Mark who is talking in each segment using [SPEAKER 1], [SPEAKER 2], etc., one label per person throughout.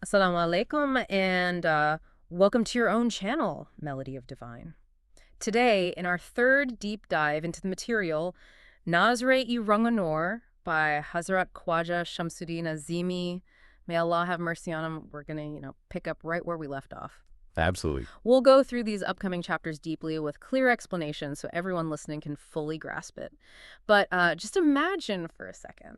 [SPEAKER 1] Assalamu alaikum, and welcome to your own channel, Melody of Divine. Today, in our third deep dive into the material, Nazraya Rung Noor by Hazrat Khawaja Shamsuddin Azeemi, may Allah have mercy on him, we're going to, pick up right where we left off.
[SPEAKER 2] Absolutely.
[SPEAKER 1] We'll go through these upcoming chapters deeply with clear explanations so everyone listening can fully grasp it. But just imagine for a second.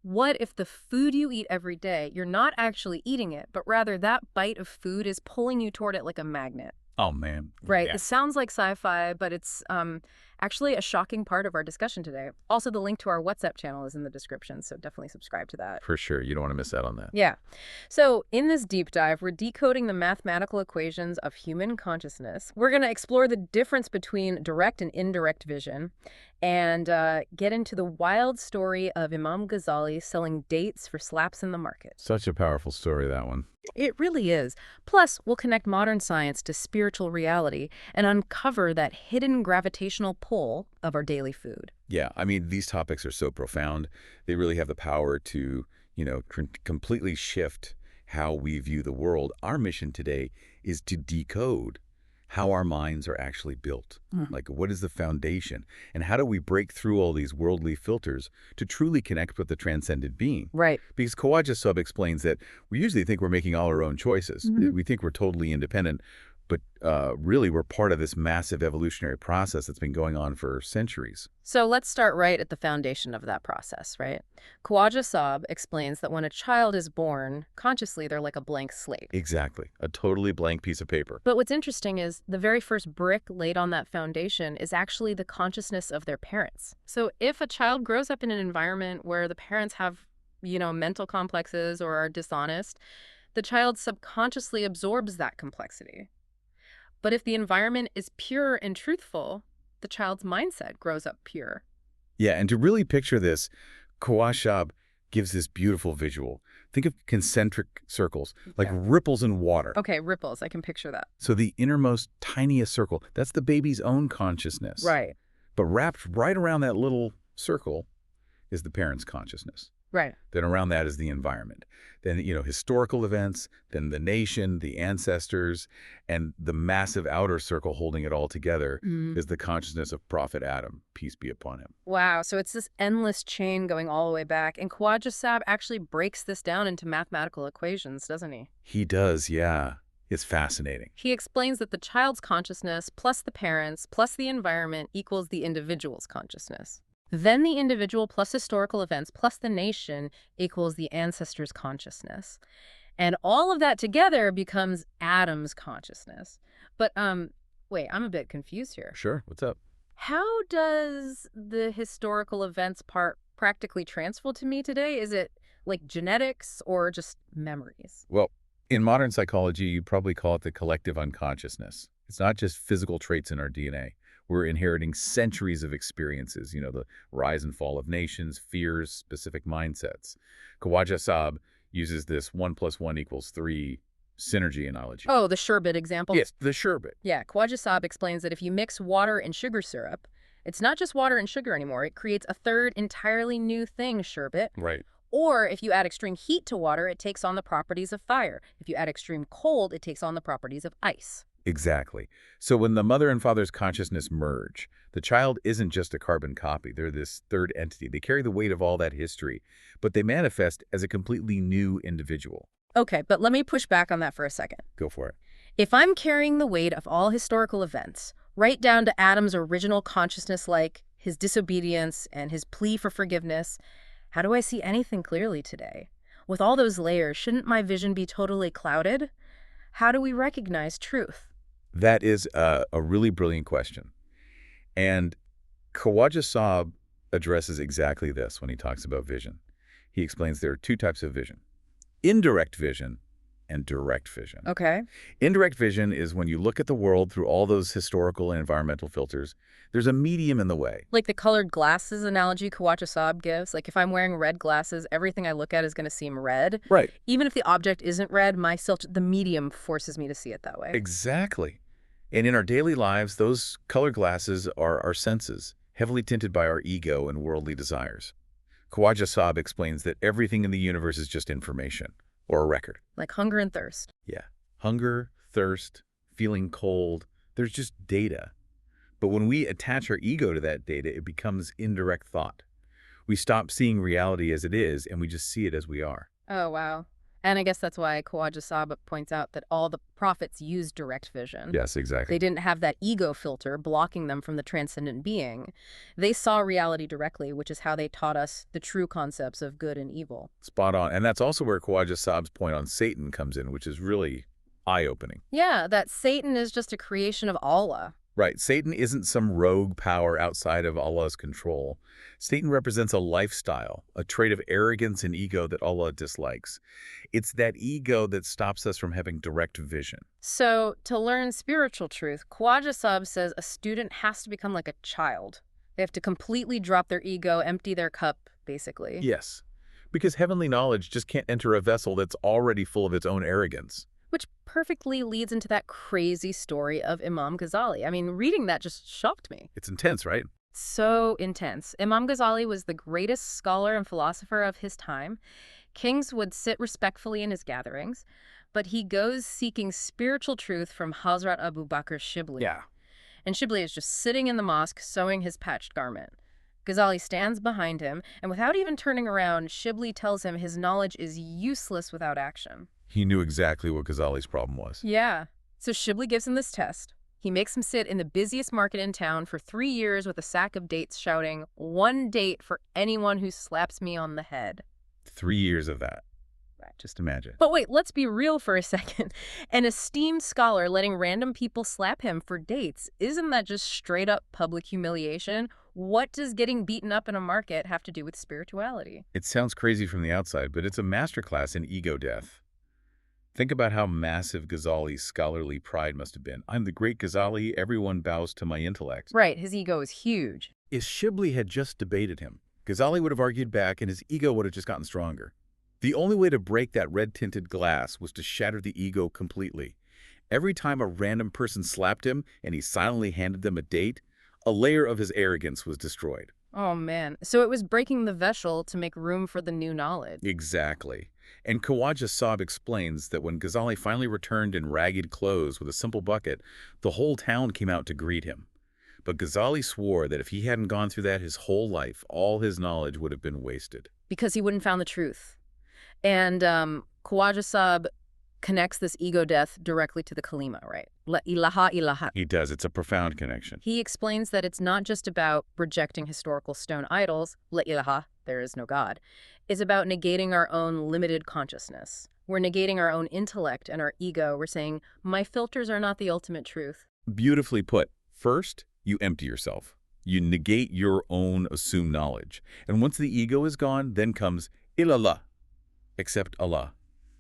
[SPEAKER 1] What if the food you eat every day, you're not actually eating it, but rather that bite of food is pulling you toward it like a magnet?
[SPEAKER 2] Oh, man.
[SPEAKER 1] Right.
[SPEAKER 2] Yeah,
[SPEAKER 1] It sounds like sci-fi, but it's actually a shocking part of our discussion today. Also, the link to our WhatsApp channel is in the description, so definitely subscribe to that.
[SPEAKER 2] for sure. You don't want to miss out on that.
[SPEAKER 1] Yeah. So in this deep dive, we're decoding the mathematical equations of human consciousness. We're going to explore the difference between direct and indirect vision and get into the wild story of Imam Ghazali selling dates for slaps in the market.
[SPEAKER 2] Such a powerful story, that one.
[SPEAKER 1] It really is. Plus, we'll connect modern science to spiritual reality and uncover that hidden gravitational pull of our daily food.
[SPEAKER 2] Yeah, I mean, these topics are so profound. They really have the power to, completely shift how we view the world. Our mission today is to decode how our minds are actually built. Like, what is the foundation? And how do we break through all these worldly filters to truly connect with the transcendent being?
[SPEAKER 1] Right.
[SPEAKER 2] Because Khawaja Sub explains that we usually think we're making all our own choices. We think we're totally independent, but really we're part of this massive evolutionary process that's been going on for centuries.
[SPEAKER 1] So let's start right at the foundation of that process, right? Khawaja Sab explains that when a child is born, consciously they're like a blank slate.
[SPEAKER 2] Exactly. A totally blank piece of paper.
[SPEAKER 1] But what's interesting is the very first brick laid on that foundation is actually the consciousness of their parents. So if a child grows up in an environment where the parents have, mental complexes or are dishonest, the child subconsciously absorbs that complexity. But if the environment is pure and truthful, the child's mindset grows up pure.
[SPEAKER 2] Yeah, and to really picture this, Khawaja gives this beautiful visual. Think of concentric circles, like
[SPEAKER 1] Yeah.
[SPEAKER 2] ripples in water.
[SPEAKER 1] Okay, ripples. I can picture that.
[SPEAKER 2] So the innermost, tiniest circle, that's the baby's own consciousness.
[SPEAKER 1] Right.
[SPEAKER 2] But wrapped right around that little circle is the parent's consciousness.
[SPEAKER 1] Right.
[SPEAKER 2] Then around that is the environment. Then, historical events, then the nation, the ancestors, and the massive outer circle holding it all together is the consciousness of Prophet Adam, peace be upon him.
[SPEAKER 1] Wow. So it's this endless chain going all the way back. And Khawaja Sab actually breaks this down into mathematical equations, doesn't he?
[SPEAKER 2] He does, yeah. It's fascinating.
[SPEAKER 1] He explains that the child's consciousness plus the parents plus the environment equals the individual's consciousness. Then the individual plus historical events plus the nation equals the ancestor's consciousness. And all of that together becomes Adam's consciousness. But wait, I'm a bit confused here.
[SPEAKER 2] Sure, what's up?
[SPEAKER 1] How does the historical events part practically transfer to me today? Is it like genetics or just memories?
[SPEAKER 2] Well, in modern psychology, you'd probably call it the collective unconsciousness. It's not just physical traits in our DNA. We're inheriting centuries of experiences, the rise and fall of nations, fears, specific mindsets. Khawaja Sab uses this 1 + 1 = 3 synergy analogy.
[SPEAKER 1] Oh, the sherbet example?
[SPEAKER 2] Yes, the sherbet.
[SPEAKER 1] Yeah, Khawaja Sab explains that if you mix water and sugar syrup, it's not just water and sugar anymore. It creates a third entirely new thing, sherbet.
[SPEAKER 2] Right.
[SPEAKER 1] Or if you add extreme heat to water, it takes on the properties of fire. If you add extreme cold, it takes on the properties of ice.
[SPEAKER 2] Exactly. So when the mother and father's consciousness merge, the child isn't just a carbon copy. They're this third entity. They carry the weight of all that history, but they manifest as a completely new individual.
[SPEAKER 1] Okay, but let me push back on that for a second.
[SPEAKER 2] Go for it.
[SPEAKER 1] If I'm carrying the weight of all historical events, right down to Adam's original consciousness, like his disobedience and his plea for forgiveness, how do I see anything clearly today? With all those layers, shouldn't my vision be totally clouded? How do we recognize truth?
[SPEAKER 2] That is a really brilliant question. And Khawaja Sab addresses exactly this when he talks about vision. He explains there are two types of vision: indirect vision and direct vision.
[SPEAKER 1] Okay.
[SPEAKER 2] Indirect vision is when you look at the world through all those historical and environmental filters. There's a medium in the way.
[SPEAKER 1] Like the colored glasses analogy Khawaja Sab gives. Like if I'm wearing red glasses, everything I look at is going to seem red.
[SPEAKER 2] Right.
[SPEAKER 1] Even if the object isn't red, the medium forces me to see it that way.
[SPEAKER 2] Exactly. And in our daily lives, those colored glasses are our senses, heavily tinted by our ego and worldly desires. Khawaja Sab explains that everything in the universe is just information, or a record.
[SPEAKER 1] Like hunger and thirst.
[SPEAKER 2] Yeah. Hunger, thirst, feeling cold. There's just data. But when we attach our ego to that data, it becomes indirect thought. We stop seeing reality as it is, and we just see it as we are.
[SPEAKER 1] Oh, wow. And I guess that's why Khawaja points out that all the prophets used direct vision.
[SPEAKER 2] Yes, exactly.
[SPEAKER 1] They didn't have that ego filter blocking them from the transcendent being. They saw reality directly, which is how they taught us the true concepts of good and evil.
[SPEAKER 2] Spot on. And that's also where Khawaja Saab's point on Satan comes in, which is really eye-opening.
[SPEAKER 1] Yeah, that Satan is just a creation of Allah.
[SPEAKER 2] Right. Satan isn't some rogue power outside of Allah's control. Satan represents a lifestyle, a trait of arrogance and ego that Allah dislikes. It's that ego that stops us from having direct vision.
[SPEAKER 1] So, to learn spiritual truth, Khawaja says a student has to become like a child. They have to completely drop their ego, empty their cup, basically.
[SPEAKER 2] Yes, because heavenly knowledge just can't enter a vessel that's already full of its own arrogance.
[SPEAKER 1] Which perfectly leads into that crazy story of Imam Ghazali. I mean, reading that just shocked me.
[SPEAKER 2] It's intense, right?
[SPEAKER 1] So intense. Imam Ghazali was the greatest scholar and philosopher of his time. Kings would sit respectfully in his gatherings, but he goes seeking spiritual truth from Hazrat Abu Bakr Shibli.
[SPEAKER 2] Yeah.
[SPEAKER 1] And Shibli is just sitting in the mosque sewing his patched garment. Ghazali stands behind him, and without even turning around, Shibli tells him his knowledge is useless without action.
[SPEAKER 2] He knew exactly what Ghazali's problem was.
[SPEAKER 1] Yeah. So Shibli gives him this test. He makes him sit in the busiest market in town for 3 years with a sack of dates shouting, "1 date for anyone who slaps me on the head."
[SPEAKER 2] 3 years of that.
[SPEAKER 1] Right.
[SPEAKER 2] Just imagine.
[SPEAKER 1] But wait, let's be real for a second. An esteemed scholar letting random people slap him for dates, isn't that just straight up public humiliation? What does getting beaten up in a market have to do with spirituality?
[SPEAKER 2] It sounds crazy from the outside, but it's a masterclass in ego death. Think about how massive Ghazali's scholarly pride must have been. I'm the great Ghazali, everyone bows to my intellect.
[SPEAKER 1] Right, his ego is huge.
[SPEAKER 2] If Shibli had just debated him, Ghazali would have argued back and his ego would have just gotten stronger. The only way to break that red-tinted glass was to shatter the ego completely. Every time a random person slapped him and he silently handed them a date, a layer of his arrogance was destroyed.
[SPEAKER 1] Oh man, so it was breaking the vessel to make room for the new knowledge.
[SPEAKER 2] Exactly. And Khawaja Saab explains that when Ghazali finally returned in ragged clothes with a simple bucket, the whole town came out to greet him. But Ghazali swore that if he hadn't gone through that his whole life, all his knowledge would have been wasted.
[SPEAKER 1] Because he wouldn't found the truth. And Khawaja Saab connects this ego death directly to the kalima, right? La ilaha ilaha.
[SPEAKER 2] He does. It's a profound connection.
[SPEAKER 1] He explains that it's not just about rejecting historical stone idols, la ilaha, there is no God. It's about negating our own limited consciousness. We're negating our own intellect and our ego. We're saying, my filters are not the ultimate truth.
[SPEAKER 2] Beautifully put. First, you empty yourself. You negate your own assumed knowledge. And once the ego is gone, then comes ilallah. Accept Allah.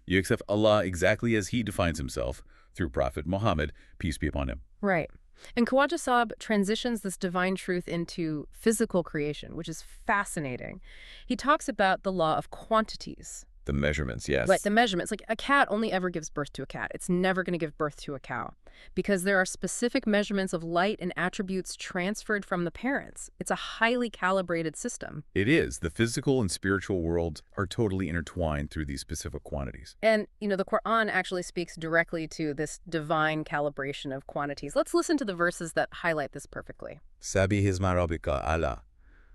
[SPEAKER 2] You accept Allah exactly as he defines himself through Prophet Muhammad, peace be upon him.
[SPEAKER 1] Right. And Khawaja Saab transitions this divine truth into physical creation, which is fascinating. He talks about the law of quantities.
[SPEAKER 2] The measurements, yes.
[SPEAKER 1] Right, the measurements. Like a cat only ever gives birth to a cat. It's never going to give birth to a cow because there are specific measurements of light and attributes transferred from the parents. It's a highly calibrated system.
[SPEAKER 2] It is. The physical and spiritual worlds are totally intertwined through these specific quantities.
[SPEAKER 1] And, the Quran actually speaks directly to this divine calibration of quantities. Let's listen to the verses that highlight this perfectly.
[SPEAKER 2] Sabih isma rabbika ala,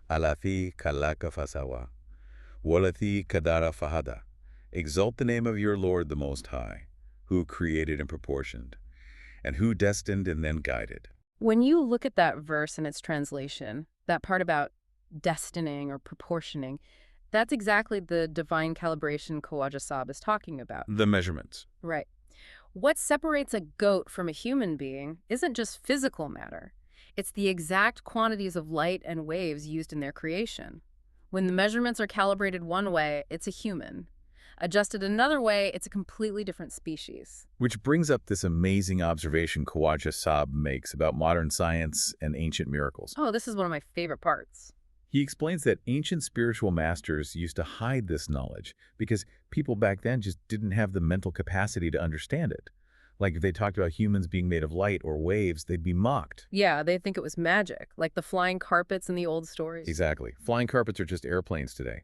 [SPEAKER 2] alafi kalaka fasawa. Walathi kadara fahada. Exalt the name of your Lord the Most High, who created and proportioned, and who destined and then guided.
[SPEAKER 1] When you look at that verse and its translation, that part about destining or proportioning, that's exactly the divine calibration Khawaja Saab is talking about.
[SPEAKER 2] The measurements.
[SPEAKER 1] Right. What separates a goat from a human being isn't just physical matter. It's the exact quantities of light and waves used in their creation. When the measurements are calibrated one way, it's a human. Adjusted another way, it's a completely different species.
[SPEAKER 2] Which brings up this amazing observation Khawaja Saab makes about modern science and ancient miracles.
[SPEAKER 1] Oh, this is one of my favorite parts.
[SPEAKER 2] He explains that ancient spiritual masters used to hide this knowledge because people back then just didn't have the mental capacity to understand it. Like if they talked about humans being made of light or waves, they'd be mocked.
[SPEAKER 1] Yeah, they'd think it was magic, like the flying carpets in the old stories.
[SPEAKER 2] Exactly. Flying carpets are just airplanes today.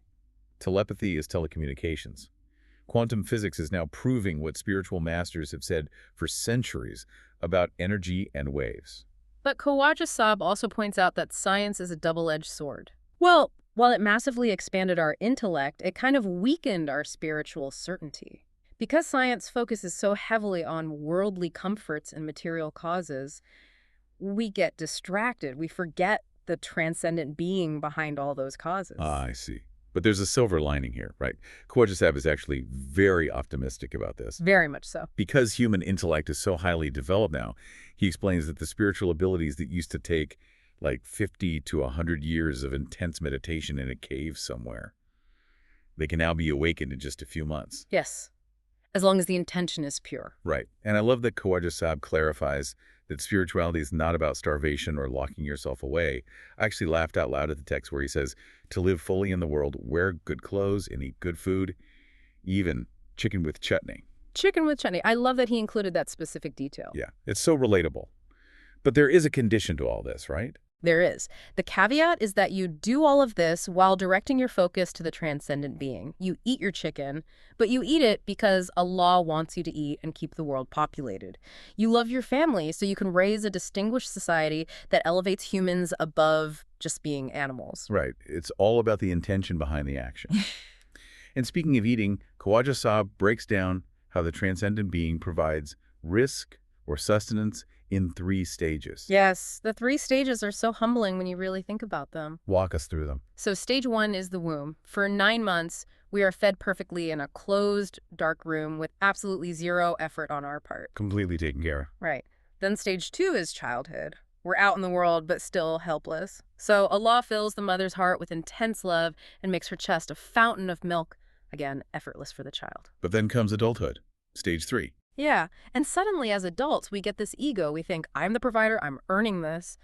[SPEAKER 2] Telepathy is telecommunications. Quantum physics is now proving what spiritual masters have said for centuries about energy and waves.
[SPEAKER 1] But Khawaja Saab also points out that science is a double-edged sword. Well, while it massively expanded our intellect, it kind of weakened our spiritual certainty. Because science focuses so heavily on worldly comforts and material causes, we get distracted. We forget the transcendent being behind all those causes.
[SPEAKER 2] Ah, I see. But there's a silver lining here, right? Khawaja Saab is actually very optimistic about this.
[SPEAKER 1] Very much so.
[SPEAKER 2] Because human intellect is so highly developed now, he explains that the spiritual abilities that used to take like 50 to 100 years of intense meditation in a cave somewhere, they can now be awakened in just a few months.
[SPEAKER 1] Yes, as long as the intention is pure.
[SPEAKER 2] Right. And I love that Khawaja Saab clarifies that spirituality is not about starvation or locking yourself away. I actually laughed out loud at the text where he says, to live fully in the world, wear good clothes and eat good food, even chicken with chutney.
[SPEAKER 1] Chicken with chutney. I love that he included that specific detail.
[SPEAKER 2] Yeah, it's so relatable. But there is a condition to all this, right?
[SPEAKER 1] There is. The caveat is that you do all of this while directing your focus to the transcendent being. You eat your chicken, but you eat it because Allah wants you to eat and keep the world populated. You love your family so you can raise a distinguished society that elevates humans above just being animals.
[SPEAKER 2] Right. It's all about the intention behind the action. And speaking of eating, Khawaja Saab breaks down how the transcendent being provides risk or sustenance in 3 stages.
[SPEAKER 1] Yes, the 3 stages are so humbling when you really think about them.
[SPEAKER 2] Walk us through them.
[SPEAKER 1] So stage 1 is the womb. For 9 months, we are fed perfectly in a closed, dark room with absolutely zero effort on our part.
[SPEAKER 2] Completely taken care of.
[SPEAKER 1] Right. Then stage 2 is childhood. We're out in the world, but still helpless. So Allah fills the mother's heart with intense love and makes her chest a fountain of milk. Again, effortless for the child.
[SPEAKER 2] But then comes adulthood, stage 3.
[SPEAKER 1] Yeah, and suddenly as adults, we get this ego. We think, I'm the provider, I'm earning this.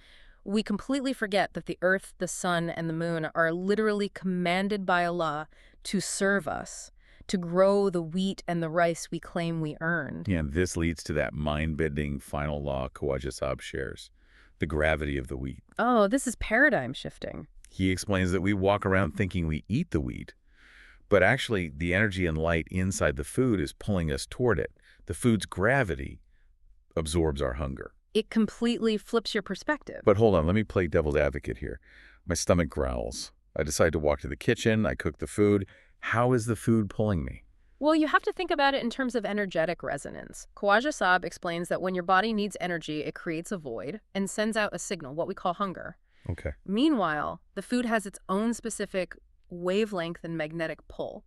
[SPEAKER 1] We completely forget that the earth, the sun, and the moon are literally commanded by Allah to serve us, to grow the wheat and the rice we claim we earned.
[SPEAKER 2] Yeah, and this leads to that mind-bending final law Khawaja Saab shares, the gravity of the wheat.
[SPEAKER 1] Oh, this is paradigm shifting.
[SPEAKER 2] He explains that we walk around thinking we eat the wheat, but actually the energy and light inside the food is pulling us toward it. The food's gravity absorbs our hunger.
[SPEAKER 1] It completely flips your perspective.
[SPEAKER 2] But hold on, let me play devil's advocate here. My stomach growls. I decide to walk to the kitchen. I cook the food. How is the food pulling me?
[SPEAKER 1] Well, you have to think about it in terms of energetic resonance. Khawaja Saab explains that when your body needs energy, it creates a void and sends out a signal, what we call hunger.
[SPEAKER 2] Okay.
[SPEAKER 1] Meanwhile, the food has its own specific wavelength and magnetic pull.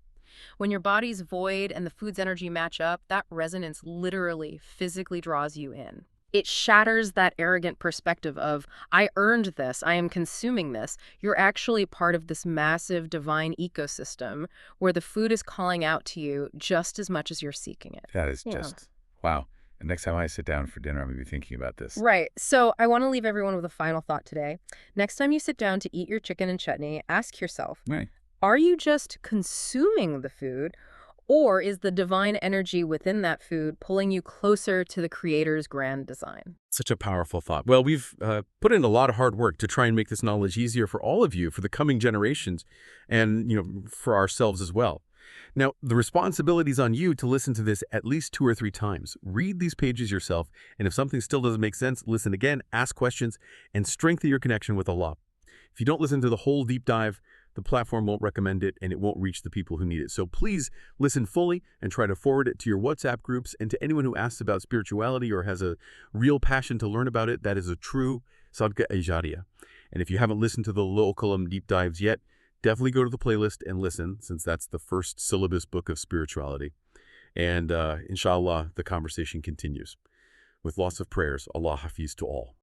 [SPEAKER 1] When your body's void and the food's energy match up, that resonance literally, physically draws you in. It shatters that arrogant perspective of, I earned this, I am consuming this. You're actually part of this massive divine ecosystem where the food is calling out to you just as much as you're seeking it.
[SPEAKER 2] That is just, wow. And next time I sit down for dinner, I'm going to be thinking about this.
[SPEAKER 1] Right. So I want to leave everyone with a final thought today. Next time you sit down to eat your chicken and chutney, ask yourself,
[SPEAKER 2] Right.
[SPEAKER 1] Are you just consuming the food, or is the divine energy within that food pulling you closer to the Creator's grand design?
[SPEAKER 3] Such a powerful thought. Well, we've put in a lot of hard work to try and make this knowledge easier for all of you, for the coming generations, and for ourselves as well. Now, the responsibility is on you to listen to this at least 2 or 3 times. Read these pages yourself, and if something still doesn't make sense, listen again, ask questions, and strengthen your connection with Allah. If you don't listen to the whole deep dive, the platform won't recommend it and it won't reach the people who need it. So please listen fully and try to forward it to your WhatsApp groups and to anyone who asks about spirituality or has a real passion to learn about it. That is a true sadqa-e-jariyah. And if you haven't listened to the Low Kalam deep dives yet, definitely go to the playlist and listen, since that's the first syllabus book of spirituality. And inshallah, the conversation continues. With lots of prayers, Allah Hafiz to all.